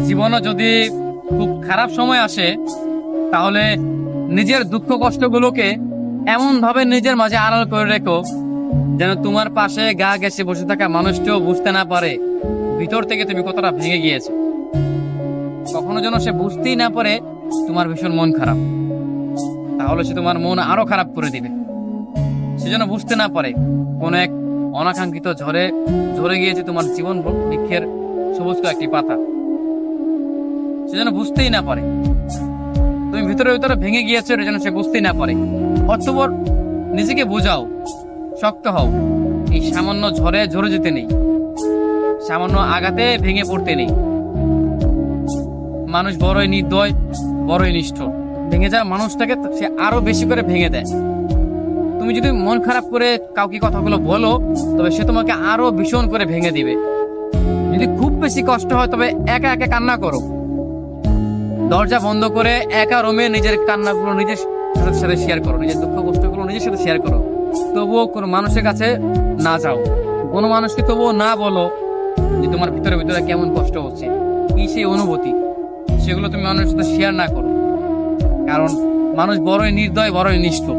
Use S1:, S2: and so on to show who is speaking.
S1: জীবনে যদি খুব খারাপ সময় আসে, তাহলে নিজের দুঃখ কষ্টগুলোকে এমন ভাবে নিজের মাঝে আড়াল করে রেখো যেন তোমার পাশে গা ঘেঁষে বসে থাকা মানুষটিও বুঝতে না পারে ভিতর থেকে তুমি কতটা ভেঙে গিয়েছো। কখনো যেন সে বুঝতেই না পারে তোমার ভীষণ মন খারাপ, তাহলে সে তোমার মন আরো খারাপ করে দিবে। সে যেন বুঝতে না পারে কোন এক অনাকাঙ্ক্ষিত ঝড়ে ঝরে গিয়েছে তোমার জীবন বৃক্ষের সবুজ একটি পাতা। সে যেন বুঝতেই না পারে তুমি ভিতরে ভিতরে ভেঙে গিয়েছো, এটা যেন সে বুঝতেই না পারে। অতঃপর নিজেকে বোঝাও, শক্ত হও। এই সামান্য ঝড়ে ঝরে যেতে নেই, সামান্য আঘাতে ভেঙে পড়তে নেই। মানুষ বড়ই নির্দয়, বড়ই নিষ্ঠুর। ভেঙে যাওয়া মানুষটাকে সে আরো বেশি করে ভেঙে দেয়। তুমি যদি মন খারাপ করে কাউকে কথাগুলো বলো, তবে সে তোমাকে আরো ভীষণ করে ভেঙে দিবে। যদি খুব বেশি কষ্ট হয়, তবে একা একা কান্না করো। দরজা বন্ধ করে একা রুমে নিজের কান্নাগুলো নিজের সাথে শেয়ার করো, নিজের দুঃখ কষ্টগুলো নিজের সাথে শেয়ার করো। তবুও কোনো মানুষের কাছে না যাও, কোনো মানুষকে তবুও না বলো যে তোমার ভিতরে ভিতরে কেমন কষ্ট হচ্ছে, কি সেই অনুভূতি, সেগুলো তুমি মানুষের সাথে শেয়ার না করো। কারণ মানুষ বড়ই নির্দয়, বড়ই নিষ্ঠুর।